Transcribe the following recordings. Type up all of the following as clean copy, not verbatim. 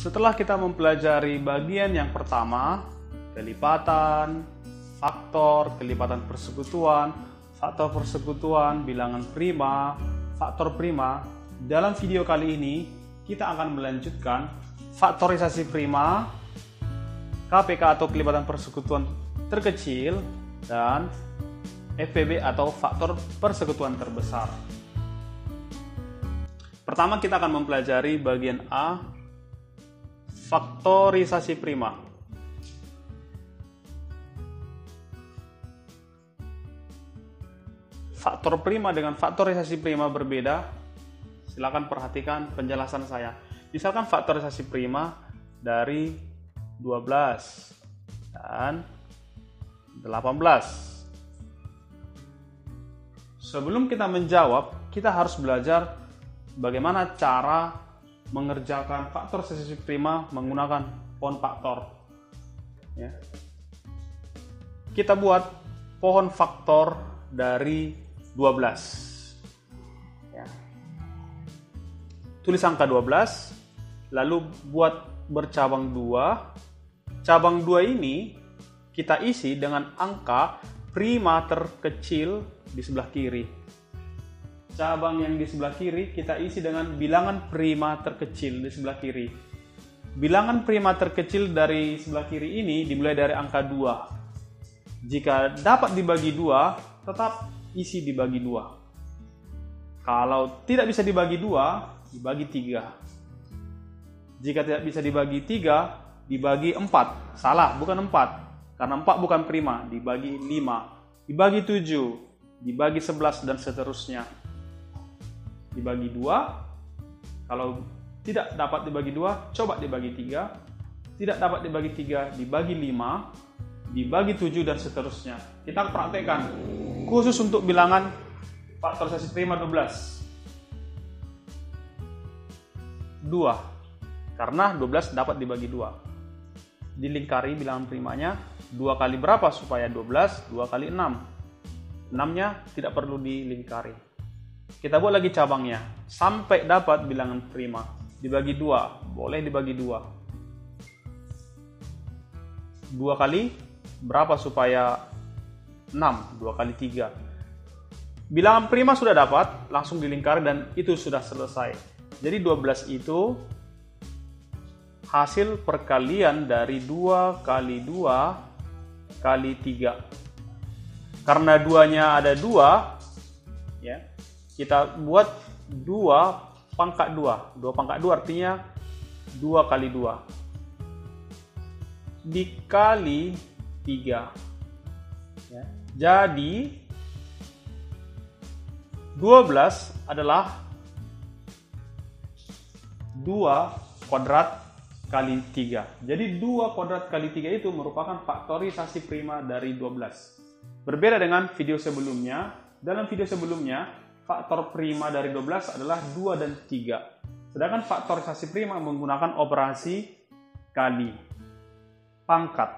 Setelah kita mempelajari bagian yang pertama, kelipatan, faktor, kelipatan persekutuan, faktor persekutuan, bilangan prima, faktor prima, dalam video kali ini kita akan melanjutkan faktorisasi prima, KPK atau kelipatan persekutuan terkecil, dan FPB atau faktor persekutuan terbesar. Pertama kita akan mempelajari bagian A, faktorisasi prima. Faktor prima dengan faktorisasi prima berbeda. Silakan perhatikan penjelasan saya. Misalkan faktorisasi prima dari 12 dan 18. Sebelum kita menjawab, kita harus belajar bagaimana cara mengerjakan faktorisasi prima menggunakan pohon faktor. Ya. Kita buat pohon faktor dari 12. Ya. Tulis angka 12, lalu buat bercabang 2. Cabang 2 ini kita isi dengan angka prima terkecil di sebelah kiri. Cabang yang di sebelah kiri kita isi dengan bilangan prima terkecil di sebelah kiri. Bilangan prima terkecil dari sebelah kiri ini dimulai dari angka 2. Jika dapat dibagi 2, tetap isi dibagi 2. Kalau tidak bisa dibagi 2, dibagi 3. Jika tidak bisa dibagi 3, dibagi 4. Salah, bukan 4. Karena 4 bukan prima, dibagi 5. Dibagi 7, dibagi 11, dan seterusnya. Dibagi 2, kalau tidak dapat dibagi 2, coba dibagi 3. Tidak dapat dibagi 3, dibagi 5, dibagi 7, dan seterusnya. Kita praktekkan, khusus untuk bilangan faktorisasi prima 12. 2, karena 12 dapat dibagi 2. Dilingkari bilangan primanya, 2 kali berapa supaya 12? 2 kali 6. 6-nya tidak perlu dilingkari. Kita buat lagi cabangnya, sampai dapat bilangan prima. Dibagi 2, boleh dibagi 2. 2 kali berapa supaya 6? 2 kali 3. Bilangan prima sudah dapat, langsung dilingkari dan itu sudah selesai. Jadi 12 itu hasil perkalian dari 2 kali 2 kali 3. Karena 2-nya ada 2, ya, kita buat 2 pangkat 2. 2 pangkat 2 artinya 2 kali 2 dikali 3. Ya. Jadi 12 adalah 2 kuadrat kali 3. Jadi 2 kuadrat kali 3 itu merupakan faktorisasi prima dari 12. Berbeda dengan video sebelumnya. Dalam video sebelumnya, faktor prima dari 12 adalah 2 dan 3. Sedangkan faktorisasi prima menggunakan operasi kali, pangkat.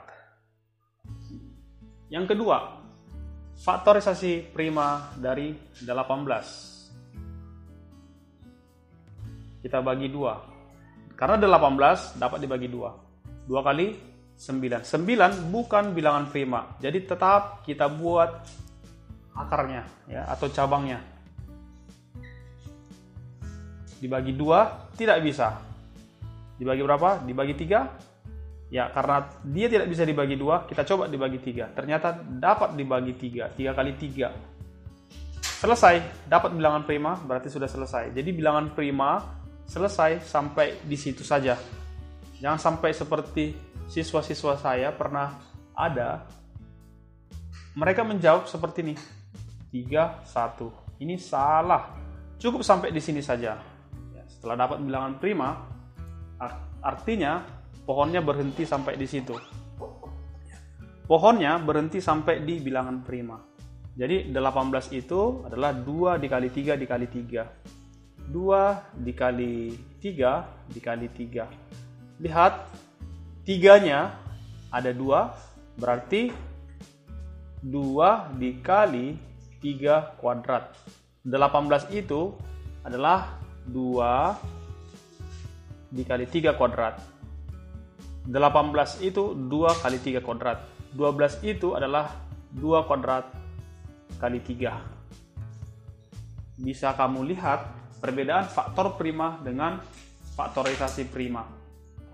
Yang kedua, faktorisasi prima dari 18. Kita bagi 2. Karena 18 dapat dibagi 2. 2 kali 9. 9 bukan bilangan prima. Jadi tetap kita buat akarnya, ya, atau cabangnya. Dibagi 2 tidak bisa. Dibagi berapa? Dibagi 3? Ya, karena dia tidak bisa dibagi 2, kita coba dibagi 3. Ternyata dapat dibagi 3. 3 kali 3. Selesai. Dapat bilangan prima, berarti sudah selesai. Jadi bilangan prima selesai sampai di situ saja. Jangan sampai seperti siswa-siswa saya pernah ada. Mereka menjawab seperti ini. 3, 1. Ini salah. Cukup sampai di sini saja. Setelah dapat bilangan prima, artinya pohonnya berhenti sampai di situ. Pohonnya berhenti sampai di bilangan prima. Jadi 18 itu adalah 2 dikali 3 dikali 3. 2 dikali 3 dikali 3. Lihat, 3-nya ada 2, berarti 2 dikali 3 kuadrat. 18 itu adalah 2 dikali 3 kuadrat. 18 itu 2 kali 3 kuadrat. 12 itu adalah 2 kuadrat kali 3. Bisa kamu lihat perbedaan faktor prima dengan faktorisasi prima.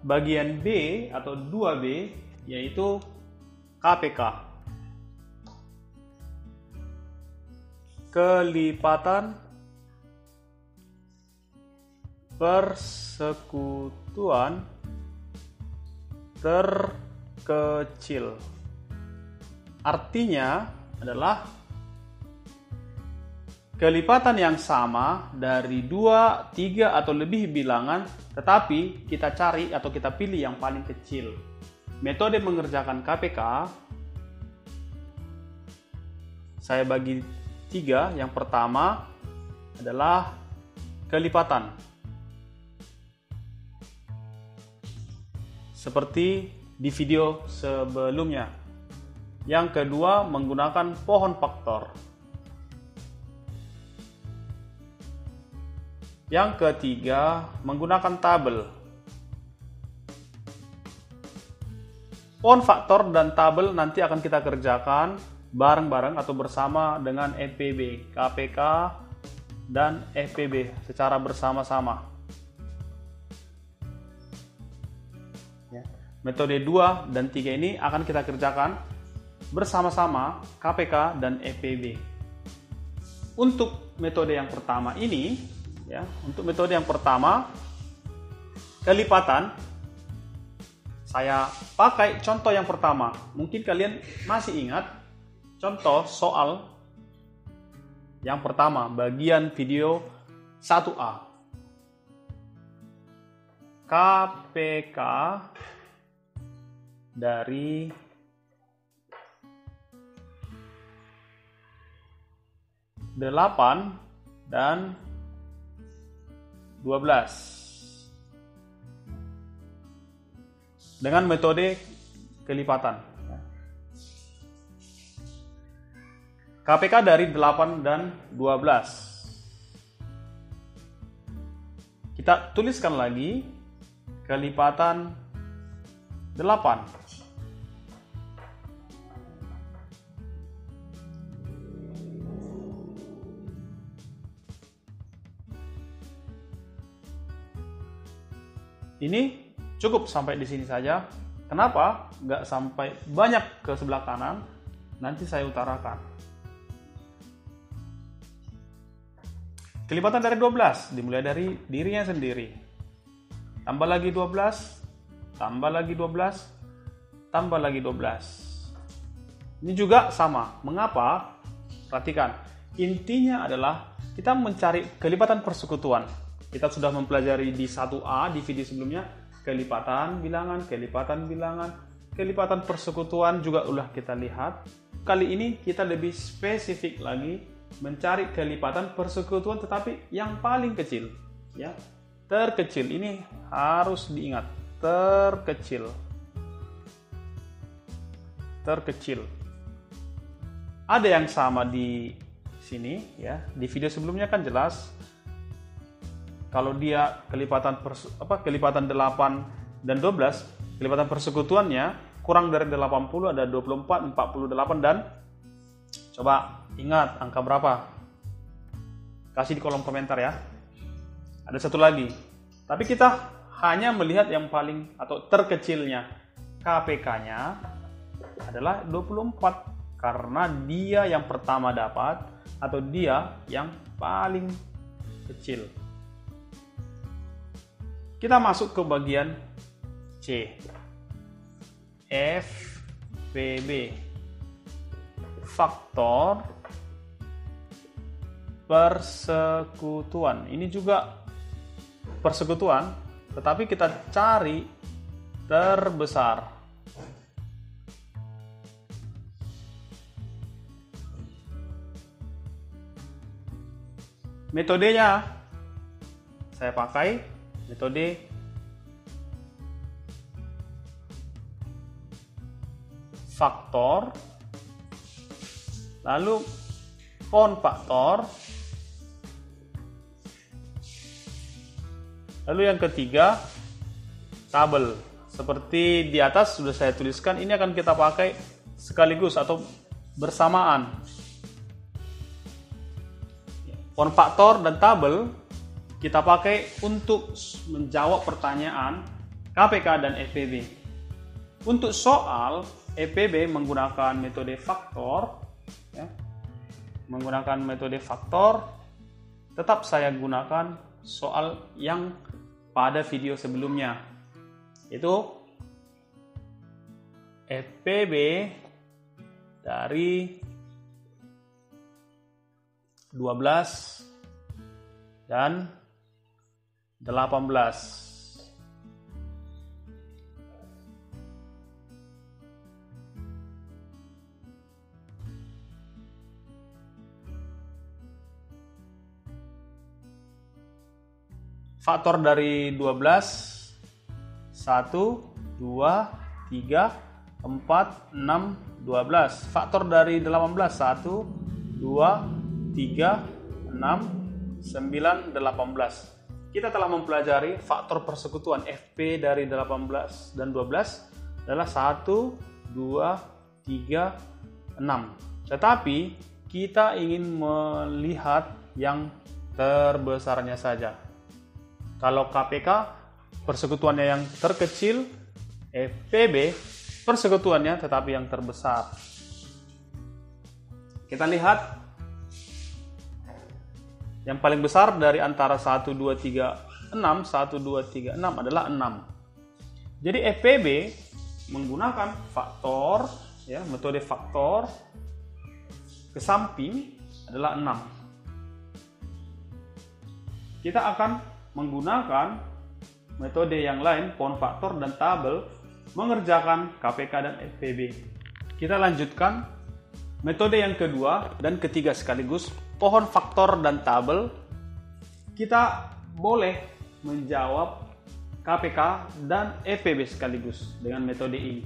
Bagian B atau 2B yaitu KPK. Kelipatan persekutuan terkecil. Artinya adalah kelipatan yang sama dari 2, 3 atau lebih bilangan, tetapi kita cari atau kita pilih yang paling kecil. Metode mengerjakan KPK saya bagi 3. Yang pertama adalah kelipatan. Seperti di video sebelumnya. Yang kedua menggunakan pohon faktor. Yang ketiga menggunakan tabel. Pohon faktor dan tabel nanti akan kita kerjakan bareng-bareng atau bersama dengan FPB, KPK, dan FPB secara bersama-sama. Metode 2 dan 3 ini akan kita kerjakan bersama-sama KPK dan FPB. Untuk metode yang pertama ini, kelipatan, saya pakai contoh yang pertama. Mungkin kalian masih ingat contoh soal yang pertama, bagian video 1A. KPK dari 8 dan 12 dengan metode kelipatan. KPK dari 8 dan 12. Kita tuliskan lagi kelipatan 8. Ini cukup sampai di sini saja. Kenapa nggak sampai banyak ke sebelah kanan? Nanti saya utarakan. Kelipatan dari 12 dimulai dari dirinya sendiri. Tambah lagi 12, tambah lagi 12, tambah lagi 12. Ini juga sama. Mengapa? Perhatikan. Intinya adalah kita mencari kelipatan persekutuan. Kita sudah mempelajari di 1A di video sebelumnya, kelipatan bilangan, kelipatan persekutuan juga udah kita lihat. Kali ini kita lebih spesifik lagi mencari kelipatan persekutuan tetapi yang paling kecil, ya. Terkecil ini harus diingat, terkecil. Ada yang sama di sini, ya. Di video sebelumnya kan jelas. Kalau dia kelipatan 8 dan 12, kelipatan persekutuannya kurang dari 80 ada 24, 48 dan coba ingat angka berapa? Kasih di kolom komentar ya. Ada satu lagi. Tapi kita hanya melihat yang paling atau terkecilnya. KPK-nya adalah 24 karena dia yang pertama dapat atau dia yang paling kecil. Kita masuk ke bagian C. FPB. Faktor persekutuan. Ini juga persekutuan, tetapi kita cari terbesar. Metodenya saya pakai metode faktor, lalu pohon faktor, lalu yang ketiga tabel. seperti di atas sudah saya tuliskan, ini akan kita pakai sekaligus atau bersamaan. Pohon faktor dan tabel kita pakai untuk menjawab pertanyaan KPK dan FEB. Untuk soal FEB menggunakan metode faktor, ya, menggunakan metode faktor, tetap saya gunakan soal yang pada video sebelumnya, itu FEB dari 12 dan 18. Faktor dari 12, 1, 2, 3, 4, 6, 12. Faktor dari 18, 1, 2, 3, 6, 9, 18. Kita telah mempelajari faktor persekutuan FP dari 18 dan 12 adalah 1, 2, 3, 6. Tetapi kita ingin melihat yang terbesarnya saja. Kalau KPK persekutuannya yang terkecil, FEB persekutuannya tetapi yang terbesar. Kita lihat yang paling besar dari antara 1, 2, 3, 6, 1, 2, 3, 6 adalah 6. Jadi FEB menggunakan faktor, ya, metode faktor ke samping adalah 6. Kita akan menggunakan metode yang lain, pohon faktor dan tabel, mengerjakan KPK dan FEB. Kita lanjutkan metode yang kedua dan ketiga sekaligus, pohon faktor dan tabel. Kita boleh menjawab KPK dan FEB sekaligus dengan metode ini.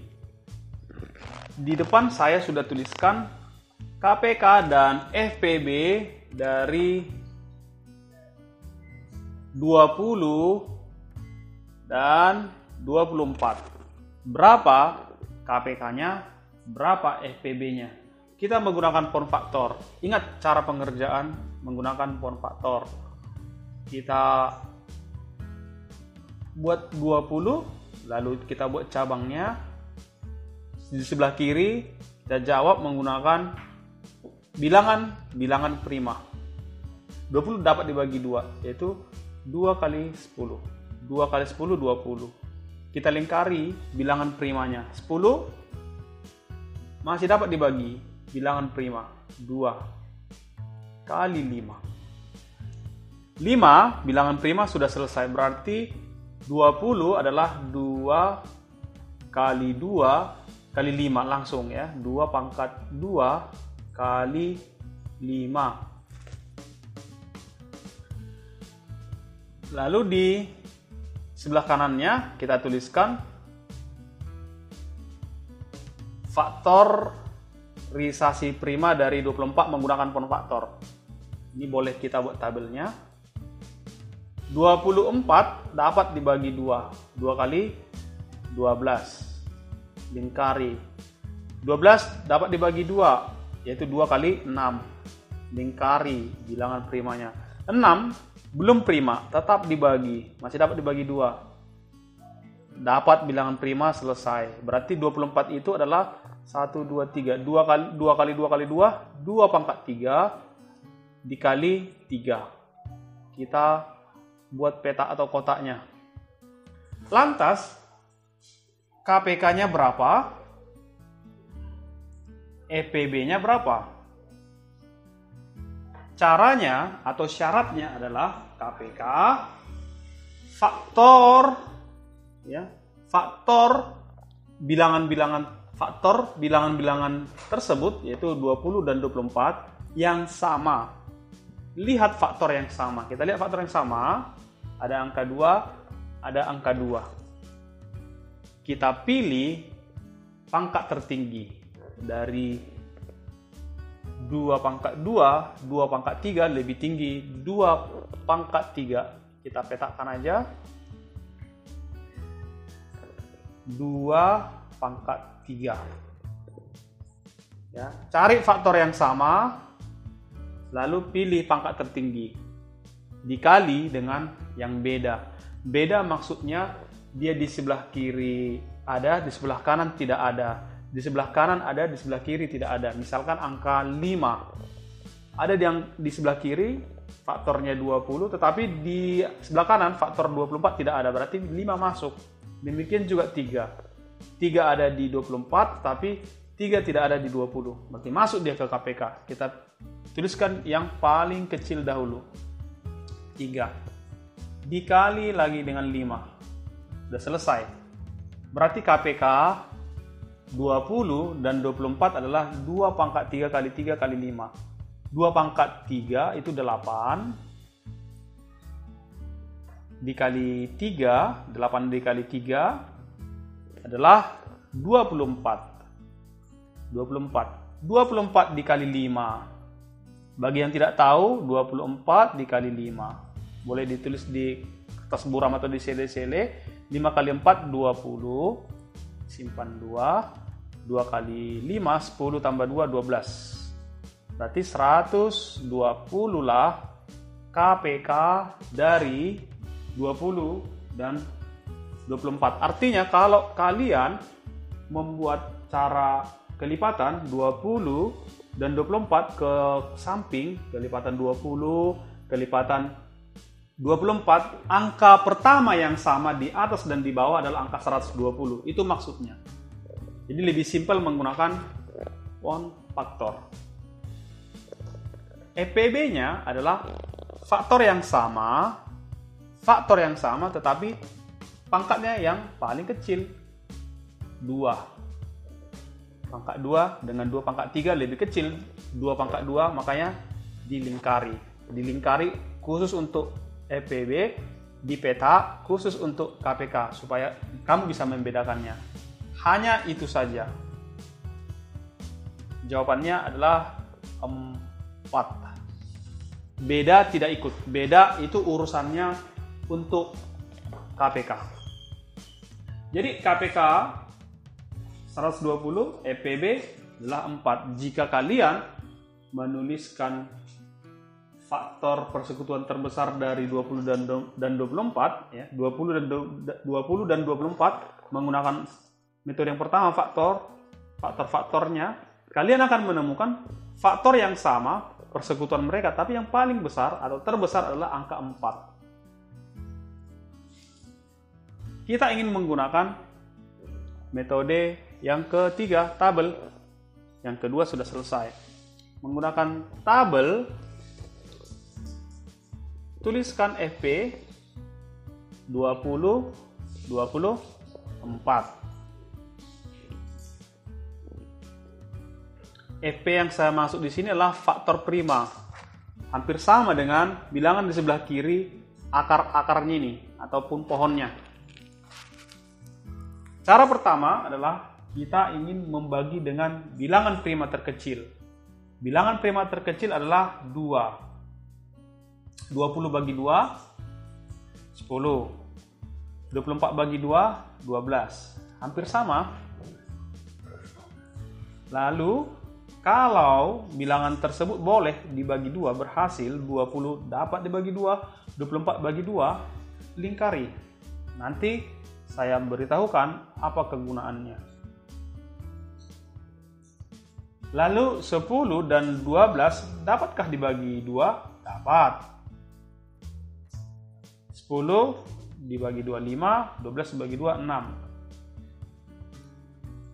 Di depan saya sudah tuliskan KPK dan FEB dari 20 dan 24. Berapa KPK-nya, berapa FEB-nya? Kita menggunakan pohon faktor. Ingat cara pengerjaan menggunakan pohon faktor. Kita buat 20, lalu kita buat cabangnya. Di sebelah kiri kita jawab menggunakan bilangan prima. 20 dapat dibagi 2, yaitu 2 kali 10. 2 kali 10, 20. Kita lingkari bilangan primanya. 10 masih dapat dibagi bilangan prima. 2 kali 5. 5 bilangan prima sudah selesai. Berarti 20 adalah 2 kali 2 kali 5 langsung, ya. 2 pangkat 2 kali 5. Lalu di sebelah kanannya kita tuliskan faktorisasi prima dari 24 menggunakan pohon faktor. Ini boleh kita buat tabelnya. 24 dapat dibagi 2. 2 kali 12. Lingkari. 12 dapat dibagi 2, yaitu 2 kali 6. Lingkari bilangan primanya. 6 belum prima, tetap dibagi, masih dapat dibagi 2. Dapat bilangan prima, selesai. Berarti 24 itu adalah 1, 2, 3. 2 kali 2 kali 2 kali 2, 2 pangkat 3 dikali 3. Kita buat peta atau kotaknya. Lantas, KPK-nya berapa? FEB-nya berapa? Caranya atau syaratnya adalah KPK faktor, ya, faktor bilangan-bilangan tersebut, yaitu 20 dan 24 yang sama. Lihat faktor yang sama. Kita lihat faktor yang sama. Ada angka 2, ada angka 2. Kita pilih pangkat tertinggi dari 2 pangkat 2, 2 pangkat 3 lebih tinggi 2 pangkat 3. Kita petakan aja. 2 pangkat 3. Ya, cari faktor yang sama, lalu pilih pangkat tertinggi, dikali dengan yang beda. Beda maksudnya dia di sebelah kiri ada, di sebelah kanan tidak ada. Di sebelah kanan ada, di sebelah kiri tidak ada. Misalkan angka 5. Ada yang di sebelah kiri faktornya 20, tetapi di sebelah kanan faktor 24 tidak ada. Berarti 5 masuk. Demikian juga 3. 3 ada di 24, tapi 3 tidak ada di 20. Berarti masuk dia ke KPK. Kita tuliskan yang paling kecil dahulu. 3. Dikali lagi dengan 5. Sudah selesai. Berarti KPK 20 dan 24 adalah 2 pangkat 3 kali 3 kali 5. 2 pangkat 3 itu 8. Dikali 3, 8 dikali 3 adalah 24. 24 dikali 5. Bagi yang tidak tahu, 24 dikali 5. Boleh ditulis di kertas buram atau di sele-sele. 5 kali 4, 20. Simpan 2. 2 kali 5, 10 tambah 2, 12. Berarti 120 lah KPK dari 20 dan 24. Artinya kalau kalian membuat cara kelipatan 20 dan 24 ke samping, kelipatan 20, kelipatan 24, angka pertama yang sama di atas dan di bawah adalah angka 120. Itu maksudnya. Jadi lebih simpel menggunakan one factor. EPB-nya adalah faktor yang sama tetapi pangkatnya yang paling kecil, 2. Pangkat 2 dengan 2 pangkat 3 lebih kecil. 2 pangkat 2 makanya dilingkari. Dilingkari khusus untuk EPB, di peta khusus untuk KPK supaya kamu bisa membedakannya. Hanya itu saja. Jawabannya adalah 4. Beda tidak ikut. Beda itu urusannya untuk KPK. Jadi KPK 120, EPB adalah 4. Jika kalian menuliskan faktor persekutuan terbesar dari 20 dan 24, ya, 20 dan 24 menggunakan metode yang pertama, faktornya, kalian akan menemukan faktor yang sama persekutuan mereka, tapi yang paling besar atau terbesar adalah angka 4. Kita ingin menggunakan metode yang ketiga, tabel. Yang kedua sudah selesai. Menggunakan tabel, tuliskan FP 20, 24. FP yang saya masuk di sini adalah faktor prima. Hampir sama dengan bilangan di sebelah kiri akar-akarnya ini ataupun pohonnya. Cara pertama adalah kita ingin membagi dengan bilangan prima terkecil. Bilangan prima terkecil adalah 2. 20 bagi 2, 10. 24 bagi 2, 12. Hampir sama. Lalu, kalau bilangan tersebut boleh dibagi 2, berhasil, 20 dapat dibagi 2, 24 bagi 2, lingkari. Nanti saya beritahukan apa kegunaannya. Lalu 10 dan 12 dapatkah dibagi 2? Dapat. 10 dibagi 2, 5. 12 dibagi 2, 6.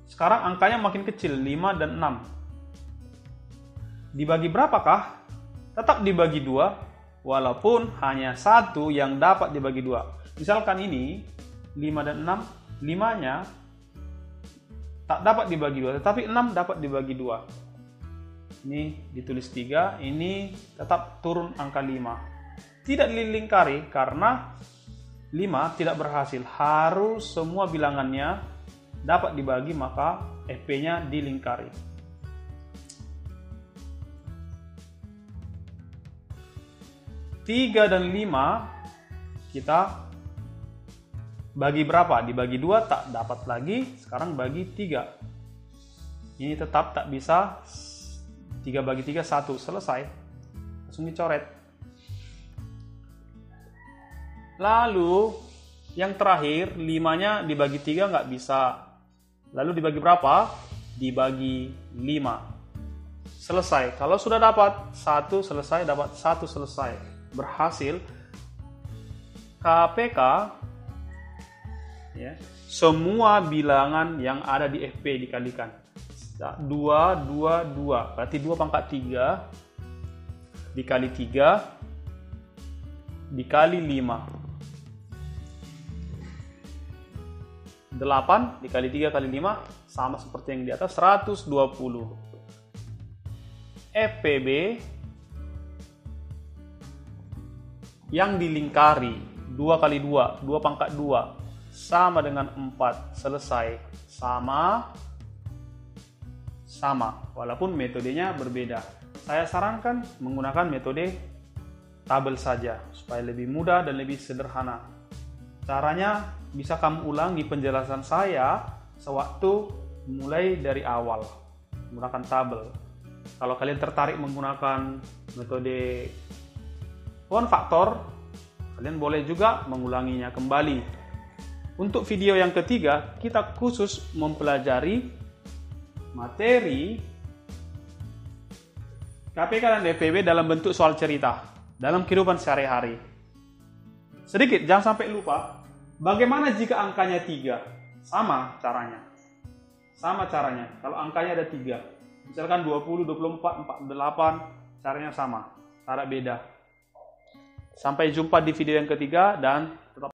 Sekarang angkanya makin kecil, 5 dan 6. Dibagi berapakah? Tetap dibagi 2, walaupun hanya satu yang dapat dibagi 2. Misalkan ini, 5 dan 6, 5-nya tak dapat dibagi 2, tetapi 6 dapat dibagi 2. Ini ditulis 3, ini tetap turun angka 5. Tidak dilingkari karena 5 tidak berhasil. Harus semua bilangannya dapat dibagi, maka FP-nya dilingkari. Tiga dan 5 kita Bagi berapa? Dibagi 2 tak dapat lagi, sekarang bagi 3. Ini tetap tak bisa. 3 bagi 3, 1. Selesai. Langsung dicoret. Lalu, yang terakhir, 5-nya dibagi 3 nggak bisa. Lalu dibagi berapa? Dibagi 5. Selesai. Kalau sudah dapat 1 selesai, dapat 1 selesai. Berhasil. KPK, ya, semua bilangan yang ada di FP dikalikan. 2, 2, 2. Berarti 2 pangkat 3 dikali 3 dikali 5. 8 dikali 3 kali 5 sama seperti yang di atas, 120. FPB yang dilingkari 2 kali 2, 2 pangkat 2 sama dengan 4. Selesai. Sama walaupun metodenya berbeda. Saya sarankan menggunakan metode tabel saja supaya lebih mudah dan lebih sederhana. Caranya bisa kamu ulangi penjelasan saya sewaktu mulai dari awal menggunakan tabel. Kalau kalian tertarik menggunakan metode one factor, kalian boleh juga mengulanginya kembali. Untuk video yang ketiga, kita khusus mempelajari materi KPK dan FPB dalam bentuk soal cerita dalam kehidupan sehari-hari. Sedikit, jangan sampai lupa, bagaimana jika angkanya 3? Sama caranya. Kalau angkanya ada 3. Misalkan 20, 24, 48, caranya sama, cara beda. Sampai jumpa di video yang ketiga dan tetap